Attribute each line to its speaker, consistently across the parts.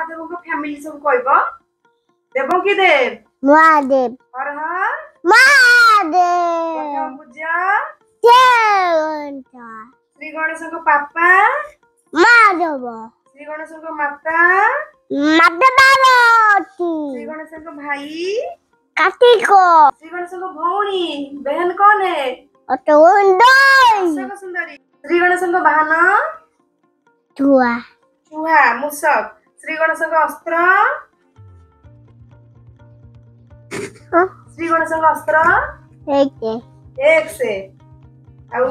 Speaker 1: महादेव को फैमिली सब कहबो देवो की देव
Speaker 2: महादेव
Speaker 1: हर हर
Speaker 2: महादेव
Speaker 1: पूजा
Speaker 2: जय
Speaker 1: श्री गणेश को पापा
Speaker 2: माधव
Speaker 1: श्री गणेश को माता
Speaker 2: माधवावती
Speaker 1: श्री गणेश को भाई
Speaker 2: कार्तिक
Speaker 1: श्री गणेश को भौणी बहन कौन है
Speaker 2: सुंदर
Speaker 1: सुंदरी श्री गणेश को वाहन
Speaker 2: चूहा
Speaker 1: चूहा मूषक श्री गणेश को अस्त्र श्री गणेश को अस्त्र एक से आउ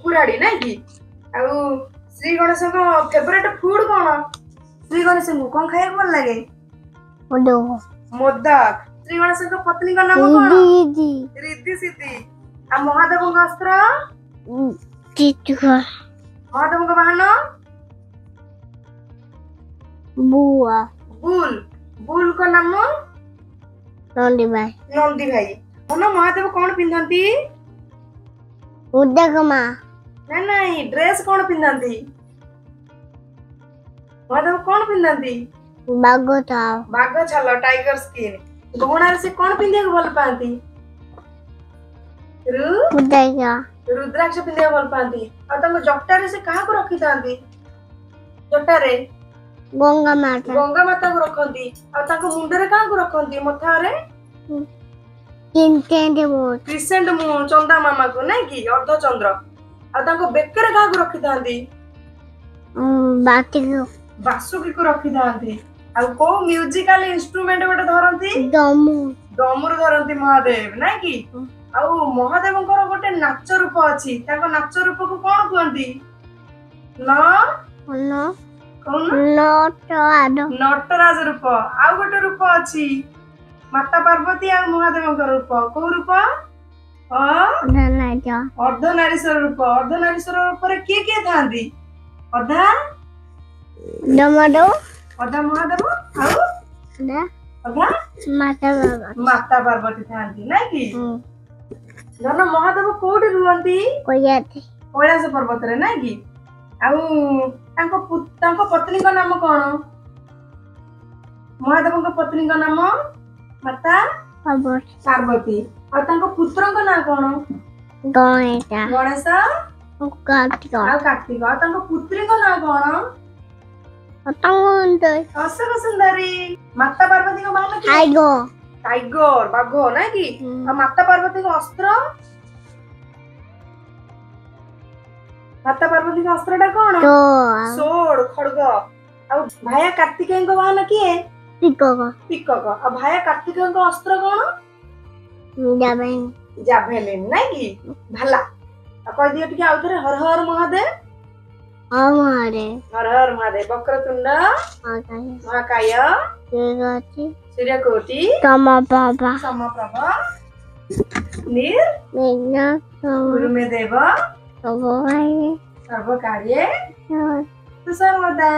Speaker 1: पुराड़ी ना कि आउ श्री गणेश को फेवरेट फूड कौन श्री गणेश को कौन खाए भल लगे मोदक श्री गणेश को पत्नी का नाम कौन रिद्धि सिद्धि आ महादेव का अस्त्र महादेव का वाहन
Speaker 2: बुआ
Speaker 1: बुल बुल का नाम
Speaker 2: नंदी भाई
Speaker 1: मन महादेव कौन पिंधंती
Speaker 2: उदक माँ
Speaker 1: नहीं ड्रेस कौन पिंधंती महादेव कौन पिंधंती बाघ छाल टाइगर स्किन गहना से कौन पिंधिया भल पाती रुद्राक्ष पिंधिया भल पाती और जटारे से कहा को रखी था जटारे
Speaker 2: गंगा माता
Speaker 1: को रखती और मुंडरे कहा को रखती मथारे क्रिसेंट मुंह चंदा मामा को नहीं कि अर्ध चंद्र और बेकर कहा को रखी था बासुकी को रखी था को म्यूजिकल इंस्ट्रूमेंट गोटे धरती डमरू धरती महादेव ना कि आउ महादेव गोटे नाच रूप अच्छी नाच रूप को कौन कहती नटराज रूप आउ गोटे रूप अच्छी माता पार्वती आ महादेव रूप को रूप अर्धनारीश्वर रूप अर्धनारीश्वर रूप किए थांती अधा अधा महादेव माता पार्वती थांती ना कि धन महादेव कोठी रुहंती कैलाश पर्वत रे ना कि आउ पत्नी का नाम कौन महादेव का पत्नी का नाम माता पार्वती और पुत्र का नाम कौन गणेश कार्तिक और पुत्री का नाम कौन अशोक सुंदरी माता पार्वती को बाहन टाइगर बाघ ना कि माता पार्वती को अस्त्र माता पार्वती का अस्त्र टा कौन सोड खड़ग आ भाया कार्तिकेय को बाहन किए पिकक आ भाया कार्तिकेय को अस्त्र कौन जाभेलिन ना कि भाला आ कह दियो टिके आउ थरे हर हर महादेव हर हर महादेव वक्रतुंड महाकाय सूर्यकोटि समप्रभ गुरुमेदेव सर्वकार्ये सर्वदा।